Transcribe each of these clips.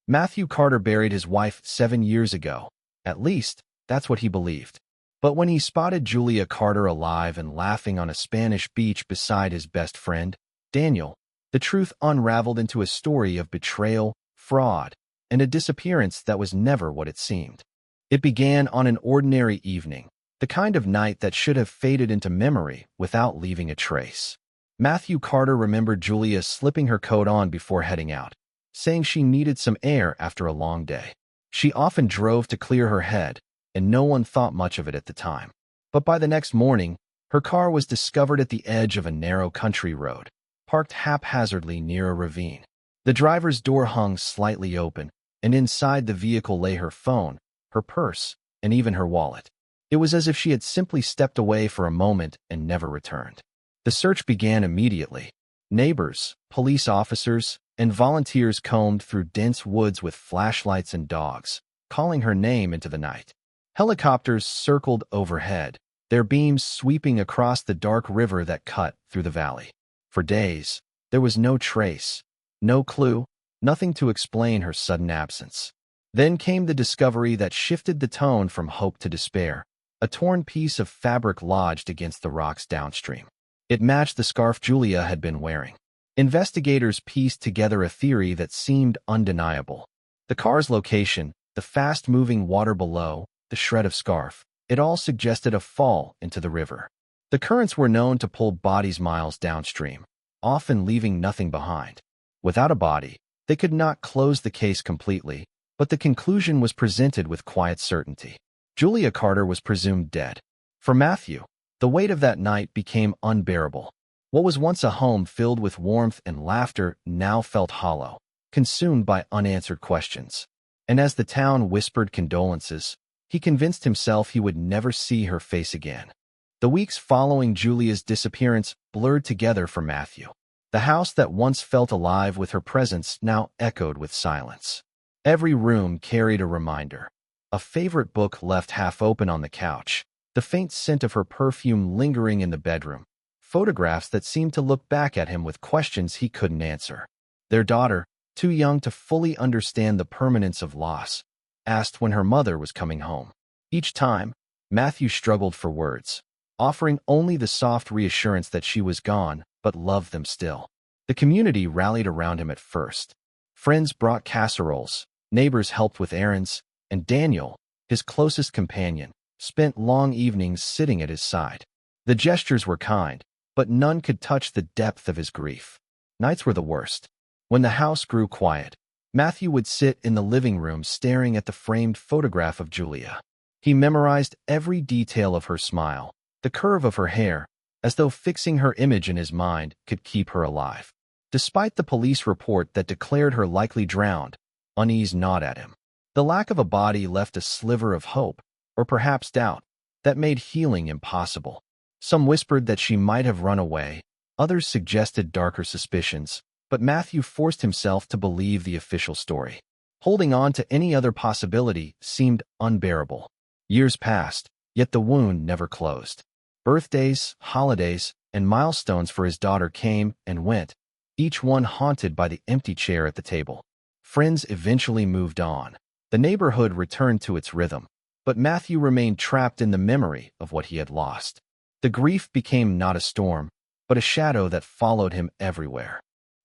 Matthew Carter buried his wife 7 years ago. At least, that's what he believed. But when he spotted Julia Carter alive and laughing on a Spanish beach beside his best friend, Daniel, the truth unraveled into a story of betrayal, fraud, and a disappearance that was never what it seemed. It began on an ordinary evening, the kind of night that should have faded into memory without leaving a trace. Matthew Carter remembered Julia slipping her coat on before heading out, saying she needed some air after a long day. She often drove to clear her head, and no one thought much of it at the time. But by the next morning, her car was discovered at the edge of a narrow country road, parked haphazardly near a ravine. The driver's door hung slightly open, and inside the vehicle lay her phone, her purse, and even her wallet. It was as if she had simply stepped away for a moment and never returned. The search began immediately. Neighbors, police officers, and volunteers combed through dense woods with flashlights and dogs, calling her name into the night. Helicopters circled overhead, their beams sweeping across the dark river that cut through the valley. For days, there was no trace, no clue, nothing to explain her sudden absence. Then came the discovery that shifted the tone from hope to despair, a torn piece of fabric lodged against the rocks downstream. It matched the scarf Julia had been wearing. Investigators pieced together a theory that seemed undeniable. The car's location, the fast-moving water below, the shred of scarf, it all suggested a fall into the river. The currents were known to pull bodies miles downstream, often leaving nothing behind. Without a body, they could not close the case completely, but the conclusion was presented with quiet certainty. Julia Carter was presumed dead. For Matthew, the weight of that night became unbearable. What was once a home filled with warmth and laughter now felt hollow, consumed by unanswered questions. And as the town whispered condolences, he convinced himself he would never see her face again. The weeks following Julia's disappearance blurred together for Matthew. The house that once felt alive with her presence now echoed with silence. Every room carried a reminder. A favorite book left half open on the couch, the faint scent of her perfume lingering in the bedroom, photographs that seemed to look back at him with questions he couldn't answer. Their daughter, too young to fully understand the permanence of loss, asked when her mother was coming home. Each time, Matthew struggled for words, offering only the soft reassurance that she was gone, but loved them still. The community rallied around him at first. Friends brought casseroles, neighbors helped with errands, and Daniel, his closest companion, spent long evenings sitting at his side. The gestures were kind, but none could touch the depth of his grief. Nights were the worst. When the house grew quiet, Matthew would sit in the living room staring at the framed photograph of Julia. He memorized every detail of her smile, the curve of her hair, as though fixing her image in his mind could keep her alive. Despite the police report that declared her likely drowned, unease gnawed at him. The lack of a body left a sliver of hope, or perhaps doubt, that made healing impossible. Some whispered that she might have run away, others suggested darker suspicions, but Matthew forced himself to believe the official story. Holding on to any other possibility seemed unbearable. Years passed, yet the wound never closed. Birthdays, holidays, and milestones for his daughter came and went, each one haunted by the empty chair at the table. Friends eventually moved on. The neighborhood returned to its rhythm, but Matthew remained trapped in the memory of what he had lost. The grief became not a storm, but a shadow that followed him everywhere.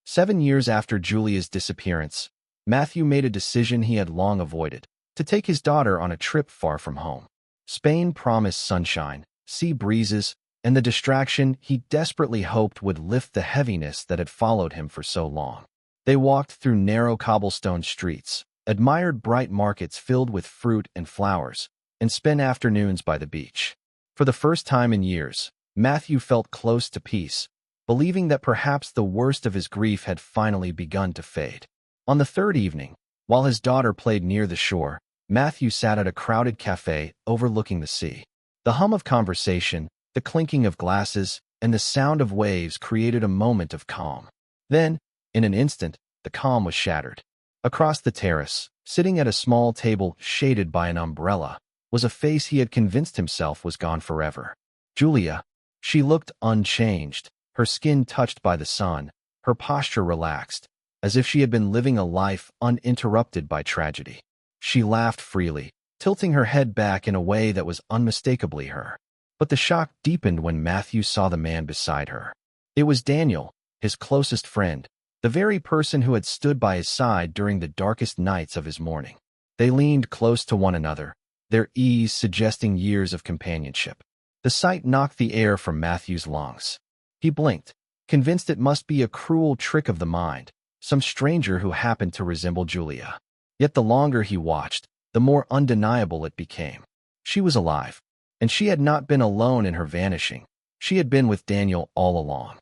7 years after Julia's disappearance, Matthew made a decision he had long avoided, to take his daughter on a trip far from home. Spain promised sunshine, sea breezes, and the distraction he desperately hoped would lift the heaviness that had followed him for so long. They walked through narrow cobblestone streets, admired bright markets filled with fruit and flowers, and spent afternoons by the beach. For the first time in years, Matthew felt close to peace, believing that perhaps the worst of his grief had finally begun to fade. On the third evening, while his daughter played near the shore, Matthew sat at a crowded cafe overlooking the sea. The hum of conversation, the clinking of glasses, and the sound of waves created a moment of calm. Then, in an instant, the calm was shattered. Across the terrace, sitting at a small table shaded by an umbrella, was a face he had convinced himself was gone forever. Julia. She looked unchanged, her skin touched by the sun, her posture relaxed, as if she had been living a life uninterrupted by tragedy. She laughed freely, tilting her head back in a way that was unmistakably her. But the shock deepened when Matthew saw the man beside her. It was Daniel, his closest friend, the very person who had stood by his side during the darkest nights of his mourning. They leaned close to one another, their ease suggesting years of companionship. The sight knocked the air from Matthew's lungs. He blinked, convinced it must be a cruel trick of the mind, some stranger who happened to resemble Julia. Yet the longer he watched, the more undeniable it became. She was alive, and she had not been alone in her vanishing. She had been with Daniel all along.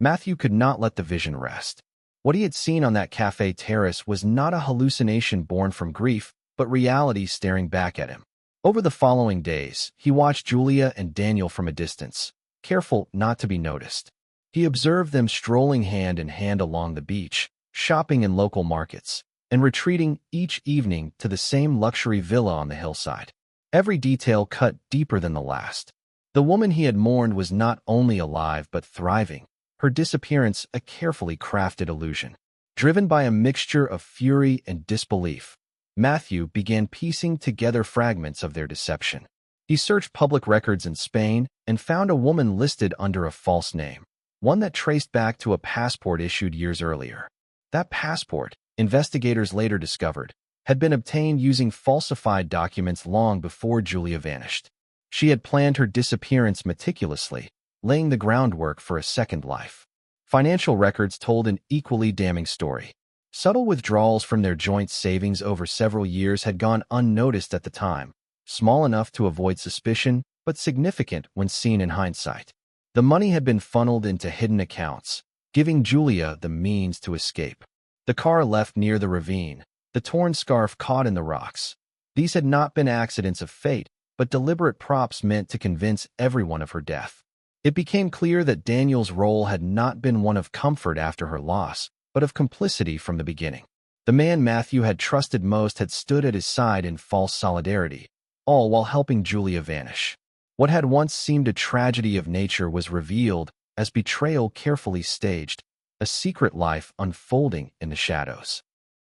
Matthew could not let the vision rest. What he had seen on that cafe terrace was not a hallucination born from grief, but reality staring back at him. Over the following days, he watched Julia and Daniel from a distance, careful not to be noticed. He observed them strolling hand in hand along the beach, shopping in local markets, and retreating each evening to the same luxury villa on the hillside. Every detail cut deeper than the last. The woman he had mourned was not only alive but thriving, her disappearance a carefully crafted illusion. Driven by a mixture of fury and disbelief, Matthew began piecing together fragments of their deception. He searched public records in Spain and found a woman listed under a false name, one that traced back to a passport issued years earlier. That passport, investigators later discovered, had been obtained using falsified documents long before Julia vanished. She had planned her disappearance meticulously, laying the groundwork for a second life. Financial records told an equally damning story. Subtle withdrawals from their joint savings over several years had gone unnoticed at the time, small enough to avoid suspicion, but significant when seen in hindsight. The money had been funneled into hidden accounts, giving Julia the means to escape. The car left near the ravine, the torn scarf caught in the rocks. These had not been accidents of fate, but deliberate props meant to convince everyone of her death. It became clear that Daniel's role had not been one of comfort after her loss, but of complicity from the beginning. The man Matthew had trusted most had stood at his side in false solidarity, all while helping Julia vanish. What had once seemed a tragedy of nature was revealed as betrayal carefully staged, a secret life unfolding in the shadows.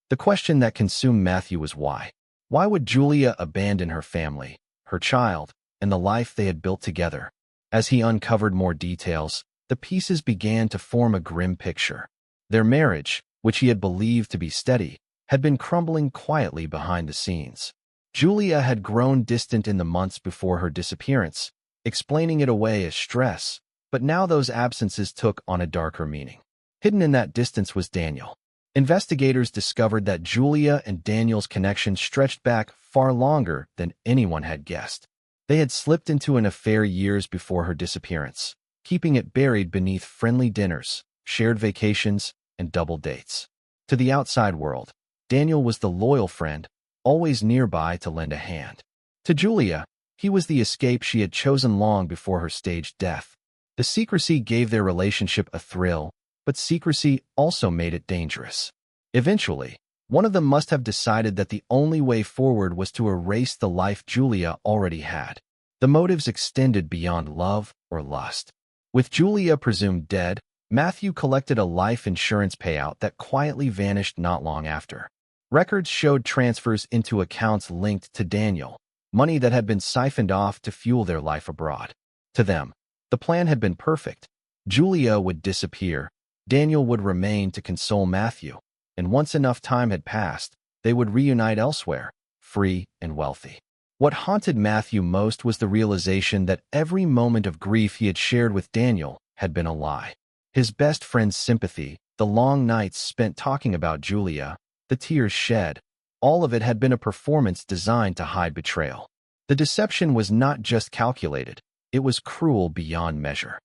The question that consumed Matthew was why. Why would Julia abandon her family, her child, and the life they had built together? As he uncovered more details, the pieces began to form a grim picture. Their marriage, which he had believed to be steady, had been crumbling quietly behind the scenes. Julia had grown distant in the months before her disappearance, explaining it away as stress, but now those absences took on a darker meaning. Hidden in that distance was Daniel. Investigators discovered that Julia and Daniel's connection stretched back far longer than anyone had guessed. They had slipped into an affair years before her disappearance, keeping it buried beneath friendly dinners, shared vacations, and double dates. To the outside world, Daniel was the loyal friend, always nearby to lend a hand. To Julia, he was the escape she had chosen long before her staged death. The secrecy gave their relationship a thrill, but secrecy also made it dangerous. Eventually, one of them must have decided that the only way forward was to erase the life Julia already had. The motives extended beyond love or lust. With Julia presumed dead, Matthew collected a life insurance payout that quietly vanished not long after. Records showed transfers into accounts linked to Daniel, money that had been siphoned off to fuel their life abroad. To them, the plan had been perfect. Julia would disappear, Daniel would remain to console Matthew, and once enough time had passed, they would reunite elsewhere, free and wealthy. What haunted Matthew most was the realization that every moment of grief he had shared with Daniel had been a lie. His best friend's sympathy, the long nights spent talking about Julia, the tears shed, all of it had been a performance designed to hide betrayal. The deception was not just calculated, it was cruel beyond measure.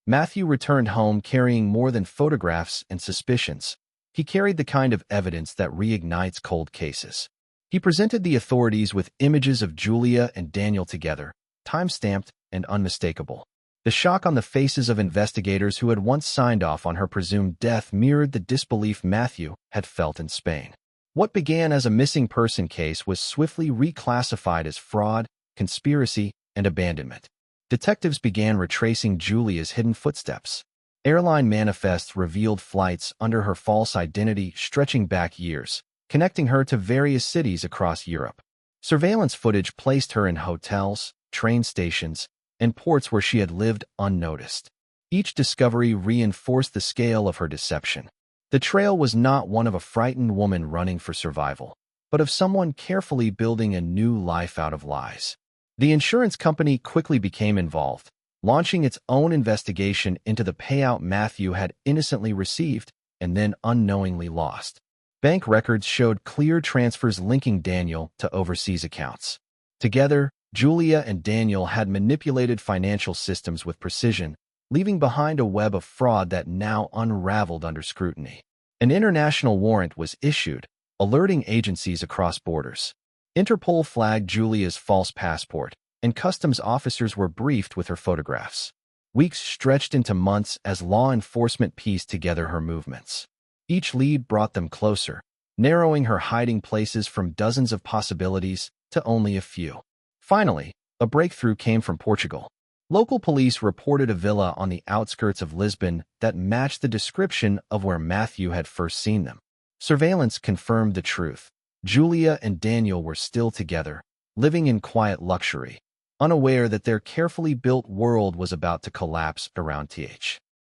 Matthew returned home carrying more than photographs and suspicions. He carried the kind of evidence that reignites cold cases. He presented the authorities with images of Julia and Daniel together, time-stamped and unmistakable. The shock on the faces of investigators who had once signed off on her presumed death mirrored the disbelief Matthew had felt in Spain. What began as a missing person case was swiftly reclassified as fraud, conspiracy, and abandonment. Detectives began retracing Julia's hidden footsteps. Airline manifests revealed flights under her false identity stretching back years, connecting her to various cities across Europe. Surveillance footage placed her in hotels, train stations, and ports where she had lived unnoticed. Each discovery reinforced the scale of her deception. The trail was not one of a frightened woman running for survival, but of someone carefully building a new life out of lies. The insurance company quickly became involved, launching its own investigation into the payout Matthew had innocently received and then unknowingly lost. Bank records showed clear transfers linking Daniel to overseas accounts. Together, Julia and Daniel had manipulated financial systems with precision, leaving behind a web of fraud that now unraveled under scrutiny. An international warrant was issued, alerting agencies across borders. Interpol flagged Julia's false passport, and customs officers were briefed with her photographs. Weeks stretched into months as law enforcement pieced together her movements. Each lead brought them closer, narrowing her hiding places from dozens of possibilities to only a few. Finally, a breakthrough came from Portugal. Local police reported a villa on the outskirts of Lisbon that matched the description of where Matthew had first seen them. Surveillance confirmed the truth. Julia and Daniel were still together, living in quiet luxury, unaware that their carefully built world was about to collapse around TH.